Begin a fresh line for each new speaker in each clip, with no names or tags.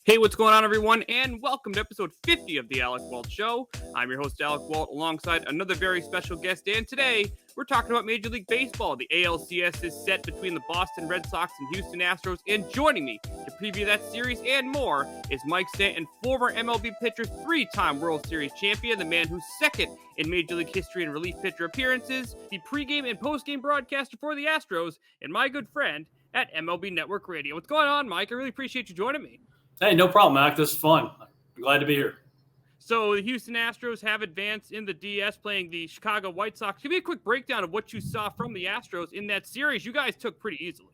Hey, what's going on, everyone, and welcome to episode 50 of the Alec Walt Show. I'm your host, Alec Walt, alongside another very special guest, and today we're talking about Major League Baseball. The ALCS is set between the Boston Red Sox and Houston Astros, and joining me to preview that series and more is Mike Stanton, former MLB pitcher, three-time World Series champion, the man who's second in Major League history in relief pitcher appearances, the pregame and postgame broadcaster for the Astros, and my good friend at MLB Network Radio. What's going on, Mike? I really appreciate you joining me.
Hey, no problem, Mac. This is fun. I'm glad to be here.
So the Houston Astros have advanced in the DS, playing the Chicago White Sox. Give me a quick breakdown of what you saw from the Astros in that series. You guys took pretty easily.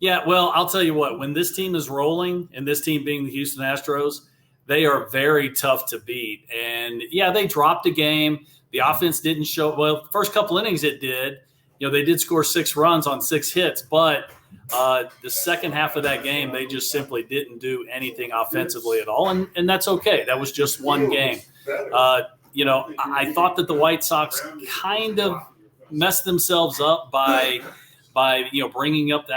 Yeah, well, I'll tell you what. When this team is rolling, and this team being the Houston Astros, they are very tough to beat. And, yeah, they dropped a game. The offense didn't show – well, first couple innings it did. You know, they did score 6 runs on 6 hits, but the second half of that game, they just simply didn't do anything offensively at all, and that's okay. That was just one game. I thought that the White Sox kind of messed themselves up by bringing up the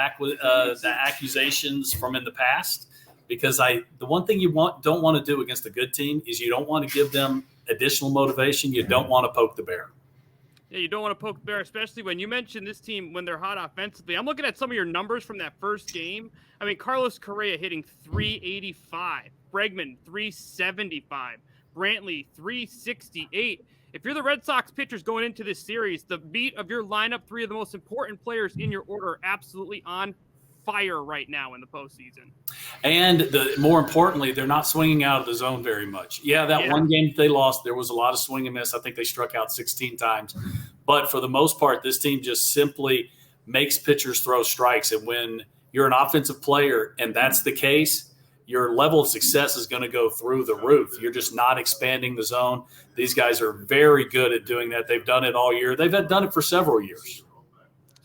accusations from in the past, because the one thing you don't want to do against a good team is you don't want to give them additional motivation. You don't want to poke the bear.
Yeah, you don't want to poke the bear, especially when you mentioned this team when they're hot offensively. I'm looking at some of your numbers from that first game. I mean, Carlos Correa hitting 385, Bregman 375, Brantley 368. If you're the Red Sox pitchers going into this series, the beat of your lineup, 3 of the most important players in your order are absolutely on fire right now in the postseason.
And more importantly, they're not swinging out of the zone very much. Yeah, one game that they lost, there was a lot of swing and miss. I think they struck out 16 times. But for the most part, this team just simply makes pitchers throw strikes. And when you're an offensive player and that's the case, your level of success is going to go through the roof. You're just not expanding the zone. These guys are very good at doing that. They've done it all year. They've done it for several years.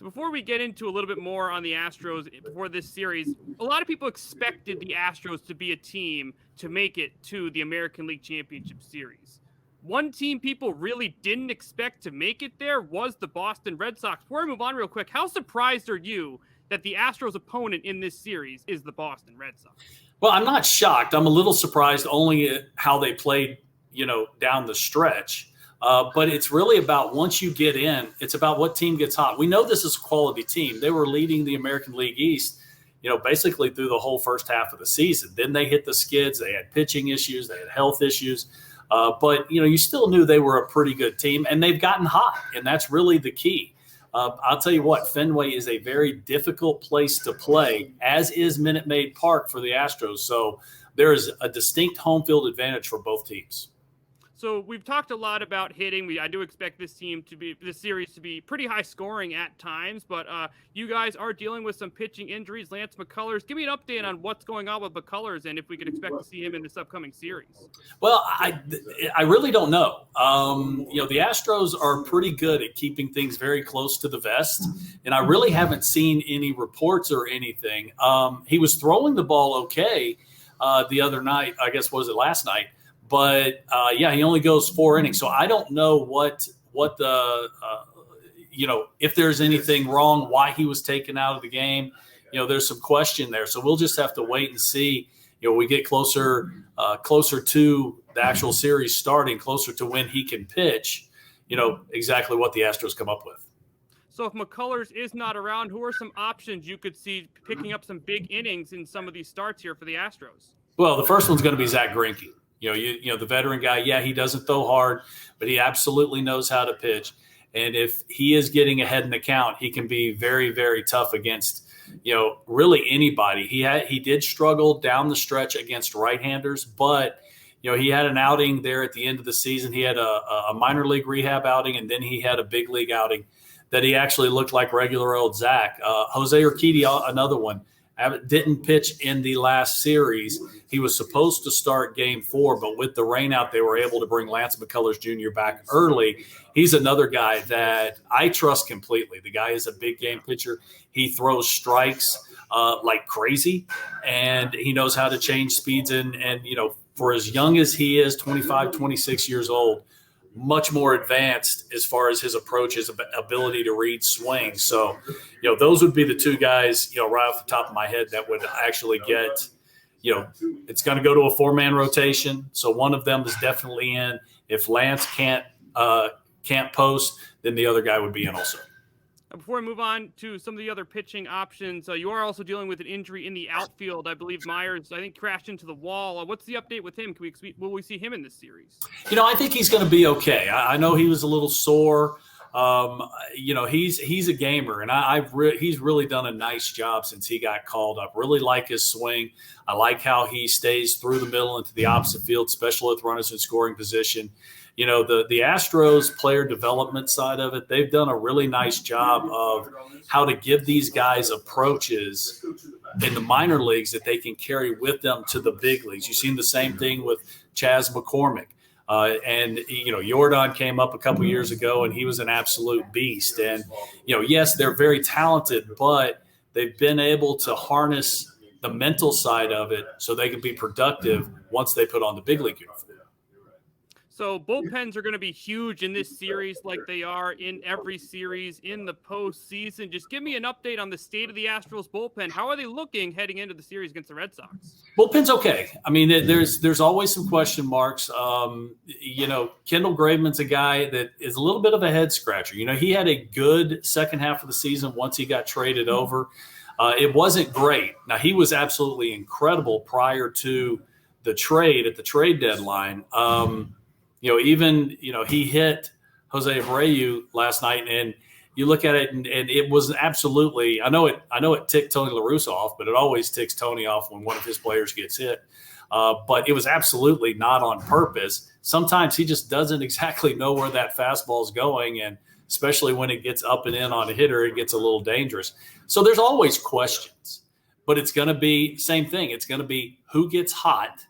Before we get into a little bit more on the Astros before this series, a lot of people expected the Astros to be a team to make it to the American League Championship Series. One team people really didn't expect to make it there was the Boston Red Sox. Before we move on real quick, how surprised are you that the Astros' opponent in this series is the Boston Red Sox?
Well, I'm not shocked. I'm a little surprised only at how they played, down the stretch. But it's really about once you get in, it's about what team gets hot. We know this is a quality team. They were leading the American League East, basically through the whole first half of the season. Then they hit the skids. They had pitching issues. They had health issues. But you still knew they were a pretty good team, and they've gotten hot, and that's really the key. I'll tell you what, Fenway is a very difficult place to play, as is Minute Maid Park for the Astros. So there is a distinct home field advantage for both teams.
So we've talked a lot about hitting. I do expect this series to be pretty high scoring at times, but you guys are dealing with some pitching injuries. Lance McCullers, give me an update on what's going on with McCullers and if we could expect to see him in this upcoming series.
Well, I really don't know. The Astros are pretty good at keeping things very close to the vest, and I really haven't seen any reports or anything. He was throwing the ball okay the other night, I guess, was it last night? But, he only goes 4 innings. So I don't know what the if there's anything wrong, why he was taken out of the game. There's some question there. So we'll just have to wait and see. We get closer to the actual series starting, closer to when he can pitch, exactly what the Astros come up with.
So if McCullers is not around, who are some options you could see picking up some big innings in some of these starts here for the Astros?
Well, the first one's going to be Zach Greinke. The veteran guy, he doesn't throw hard, but he absolutely knows how to pitch. And if he is getting ahead in the count, he can be very, very tough against, really anybody. He did struggle down the stretch against right-handers, but, he had an outing there at the end of the season. He had a minor league rehab outing, and then he had a big league outing that he actually looked like regular old Zach. Jose Urquidy, another one. Didn't pitch in the last series. He was supposed to start game 4, but with the rainout, they were able to bring Lance McCullers Jr. back early. He's another guy that I trust completely. The guy is a big game pitcher. He throws strikes like crazy, and he knows how to change speeds. And for as young as he is, 25, 26 years old, much more advanced as far as his approach, his ability to read swing. So, those would be the two guys, right off the top of my head that would actually get, it's going to go to a 4-man rotation. So one of them is definitely in. If Lance can't post, then the other guy would be in also.
Before we move on to some of the other pitching options, you are also dealing with an injury in the outfield. I believe Myers, crashed into the wall. What's the update with him? Will we see him in this series?
I think he's going to be okay. I know he was a little sore. He's a gamer, and he's really done a nice job since he got called up. Really like his swing. I like how he stays through the middle into the opposite field, especially with runners in scoring position. The Astros player development side of it, they've done a really nice job of how to give these guys approaches in the minor leagues that they can carry with them to the big leagues. You've seen the same thing with Chas McCormick. Jordan came up a couple years ago, and he was an absolute beast. And, yes, they're very talented, but they've been able to harness the mental side of it so they can be productive once they put on the big league uniform.
So bullpens are going to be huge in this series like they are in every series in the postseason. Just give me an update on the state of the Astros bullpen. How are they looking heading into the series against the Red Sox?
Bullpen's okay. I mean, there's always some question marks. Kendall Graveman's a guy that is a little bit of a head scratcher. He had a good second half of the season once he got traded over. It wasn't great. Now, he was absolutely incredible prior to the trade at the trade deadline. He hit Jose Abreu last night, and you look at it, and it was absolutely. I know it ticked Tony La Russa off, but it always ticks Tony off when one of his players gets hit. But it was absolutely not on purpose. Sometimes he just doesn't exactly know where that fastball is going, and especially when it gets up and in on a hitter, it gets a little dangerous. So there's always questions, but it's going to be same thing. It's going to be who gets hot,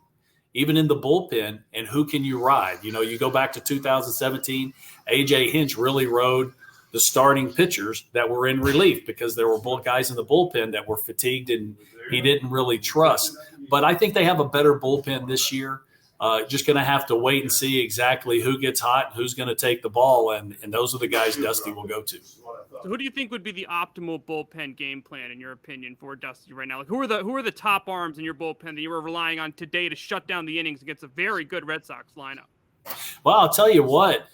even in the bullpen, and who can you ride? You go back to 2017, A.J. Hinch really rode the starting pitchers that were in relief because there were both guys in the bullpen that were fatigued and he didn't really trust. But I think they have a better bullpen this year. Just going to have to wait and see exactly who gets hot, who's going to take the ball, and those are the guys Dusty will go to.
So who do you think would be the optimal bullpen game plan, in your opinion, for Dusty right now? Like, who are the top arms in your bullpen that you were relying on today to shut down the innings against a very good Red Sox lineup?
Well, I'll tell you what.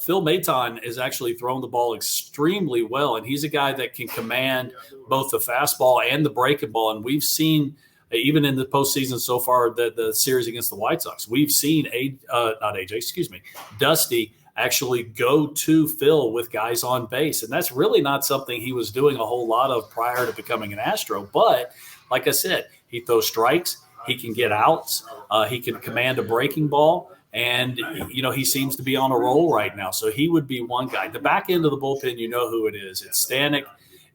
Phil Maton is actually throwing the ball extremely well, and he's a guy that can command both the fastball and the breaking ball. And we've seen, even in the postseason so far, the series against the White Sox, we've seen Dusty actually go to Phil with guys on base. And that's really not something he was doing a whole lot of prior to becoming an Astro. But like I said, he throws strikes, he can get outs, he can command a breaking ball. And, he seems to be on a roll right now. So he would be one guy. The back end of the bullpen, you know who it is. It's Stanek,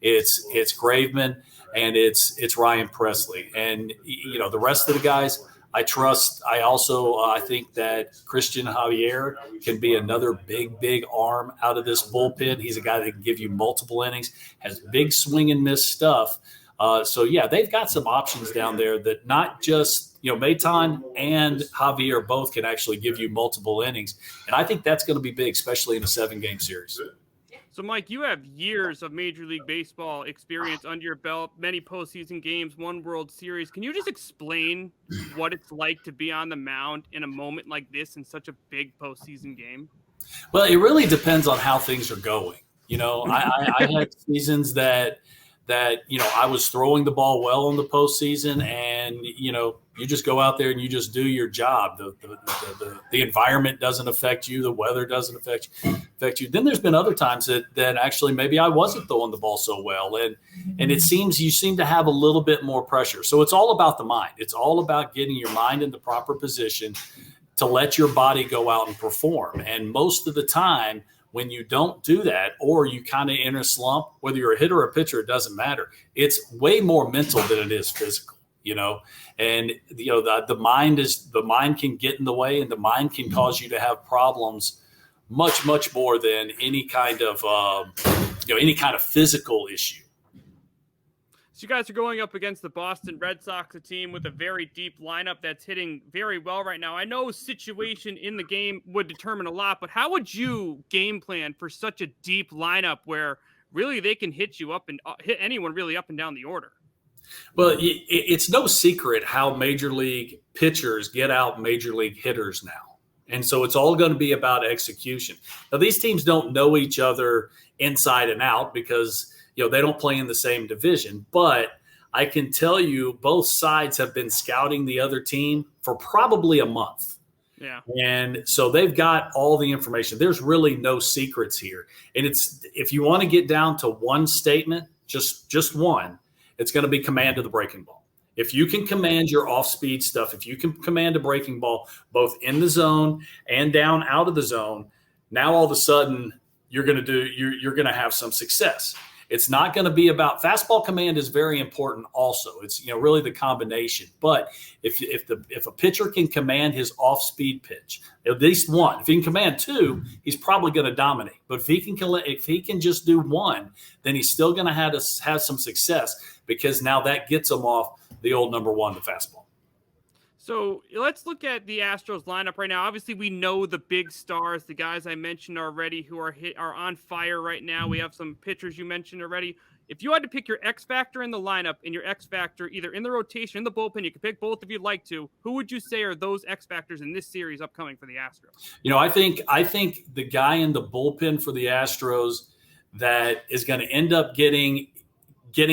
it's Graveman, and it's Ryan Presley. And, the rest of the guys I trust. I think that Christian Javier can be another big arm out of this bullpen. He's a guy that can give you multiple innings, has big swing and miss stuff. They've got some options down there that not just, Maton and Javier both can actually give you multiple innings. And I think that's going to be big, especially in a 7-game series.
So, Mike, you have years of Major League Baseball experience under your belt, many postseason games, one World Series. Can you just explain what it's like to be on the mound in a moment like this in such a big postseason game?
Well, it really depends on how things are going. I had seasons that I was throwing the ball well in the postseason, and you just go out there and you just do your job. The environment doesn't affect you, the weather doesn't affect you. Then there's been other times that actually maybe I wasn't throwing the ball so well, and it seems you seem to have a little bit more pressure. So it's all about the mind. It's all about getting your mind in the proper position to let your body go out and perform. And most of the time, when you don't do that, or you kind of in a slump, whether you're a hitter or a pitcher, it doesn't matter. It's way more mental than it is physical, and the mind can get in the way, and the mind can cause you to have problems much more than any kind of physical issue.
So you guys are going up against the Boston Red Sox, a team with a very deep lineup that's hitting very well right now. I know situation in the game would determine a lot, but how would you game plan for such a deep lineup where really they can hit you up and hit anyone really up and down the order?
Well, it's no secret how major league pitchers get out major league hitters now. And so it's all going to be about execution. Now, these teams don't know each other inside and out because, they don't play in the same division. But I can tell you both sides have been scouting the other team for probably a month.
Yeah.
And so they've got all the information. There's really no secrets here. And if you want to get down to one statement, just one, it's going to be command of the breaking ball. If you can command your off-speed stuff, if you can command a breaking ball both in the zone and down out of the zone, now all of a sudden you're going to have some success. It's not going to be about fastball command is very important also. It's really the combination. But if a pitcher can command his off-speed pitch, at least one, if he can command two, he's probably going to dominate. But if he can just do one, then he's still going to have some success because now that gets him off the old number one, the fastball.
So let's look at the Astros lineup right now. Obviously, we know the big stars, the guys I mentioned already who are on fire right now. We have some pitchers you mentioned already. If you had to pick your X factor in the lineup and your X factor either in the rotation, in the bullpen, you can pick both if you'd like to. Who would you say are those X factors in this series upcoming for the Astros?
I think the guy in the bullpen for the Astros that is going to end up getting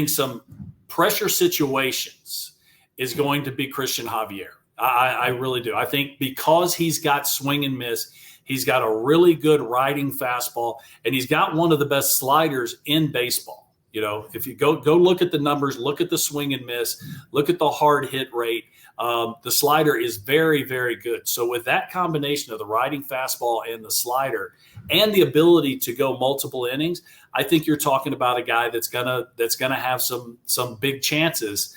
some pressure situations is going to be Christian Javier. I really do. I think because he's got swing and miss, he's got a really good riding fastball, and he's got one of the best sliders in baseball. If you go look at the numbers, look at the swing and miss, look at the hard hit rate. The slider is very, very good. So with that combination of the riding fastball and the slider and the ability to go multiple innings, I think you're talking about a guy that's gonna have some big chances.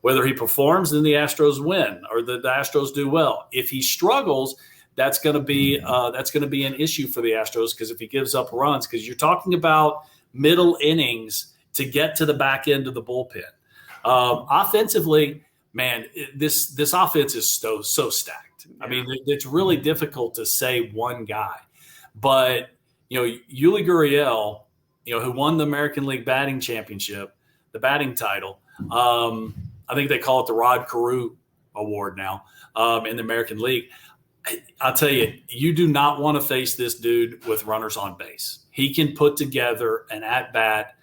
Whether he performs, then the Astros win or the Astros do well. If he struggles, that's going to be an issue for the Astros because if he gives up runs, because you're talking about middle innings to get to the back end of the bullpen. Offensively, man, this offense is so stacked. Yeah. I mean, it's really difficult to say one guy, but Yuli Gurriel, who won the American League batting championship, the batting title. I think they call it the Rod Carew Award now in the American League. I'll tell you, you do not want to face this dude with runners on base. He can put together an at-bat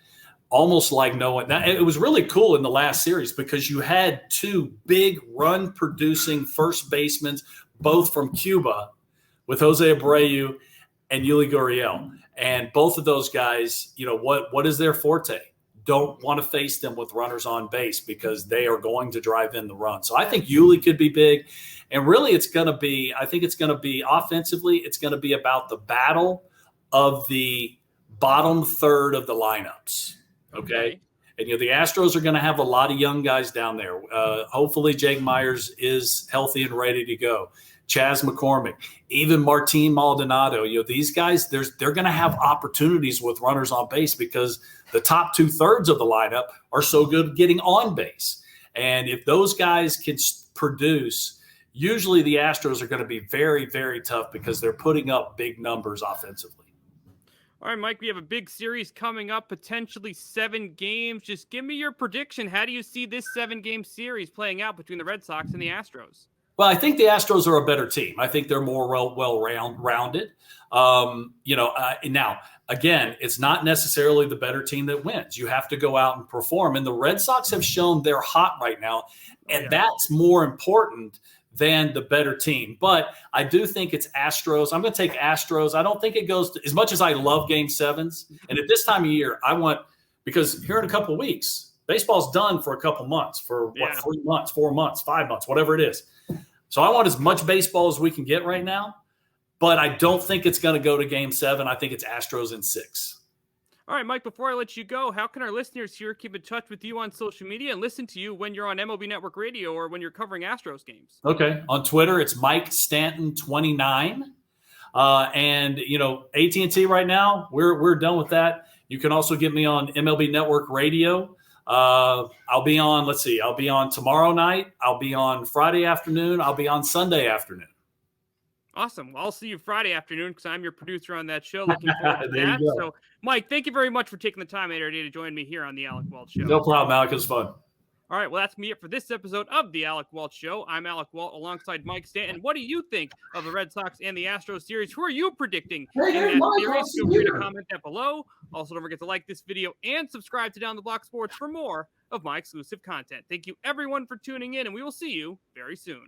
almost like no one. It was really cool in the last series because you had two big run-producing first basemen, both from Cuba, with Jose Abreu and Yuli Gurriel. And both of those guys, what is their forte? Don't want to face them with runners on base because they are going to drive in the run. So I think Yuli could be big. And really it's going to be offensively, it's going to be about the battle of the bottom third of the lineups. Okay. And, the Astros are going to have a lot of young guys down there. Hopefully Jake Myers is healthy and ready to go. Chas McCormick, even Martin Maldonado, these guys, they're going to have opportunities with runners on base because the top 2/3 of the lineup are so good at getting on base. And if those guys can produce, usually the Astros are going to be very, very tough because they're putting up big numbers offensively.
All right, Mike, we have a big series coming up, potentially 7 games. Just give me your prediction. How do you see this 7-game series playing out between the Red Sox and the Astros?
Well, I think the Astros are a better team. I think they're more well-rounded. Now, again, it's not necessarily the better team that wins. You have to go out and perform. And the Red Sox have shown they're hot right now, and that's more important than the better team. But I do think it's Astros. I'm going to take Astros. I don't think it goes to, as much as I love Game 7s. And at this time of year, because here in a couple of weeks, baseball's done for a couple months, for 3 months, 4 months, 5 months, whatever it is. So I want as much baseball as we can get right now, but I don't think it's going to go to Game 7. I think it's Astros in 6.
All right, Mike, before I let you go, how can our listeners here keep in touch with you on social media and listen to you when you're on MLB Network Radio or when you're covering Astros games?
Okay. On Twitter, it's Mike Stanton 29. And, AT&T right now, we're done with that. You can also get me on MLB Network Radio. I'll be on tomorrow night. I'll be on Friday afternoon. I'll be on Sunday afternoon.
Awesome. Well, I'll see you Friday afternoon because I'm your producer on that show. Looking forward to that. So, Mike, thank you very much for taking the time out of your day to join me here on the Alec Walt Show.
No problem, Alec. It was fun.
All right, well, that's me it for this episode of the Alec Walt Show. I'm Alec Walt alongside Mike Stanton. What do you think of the Red Sox and the Astros series? Who are you predicting in that series? Feel free to comment that below. Also, don't forget to like this video and subscribe to Down the Block Sports for more of my exclusive content. Thank you, everyone, for tuning in, and we will see you very soon.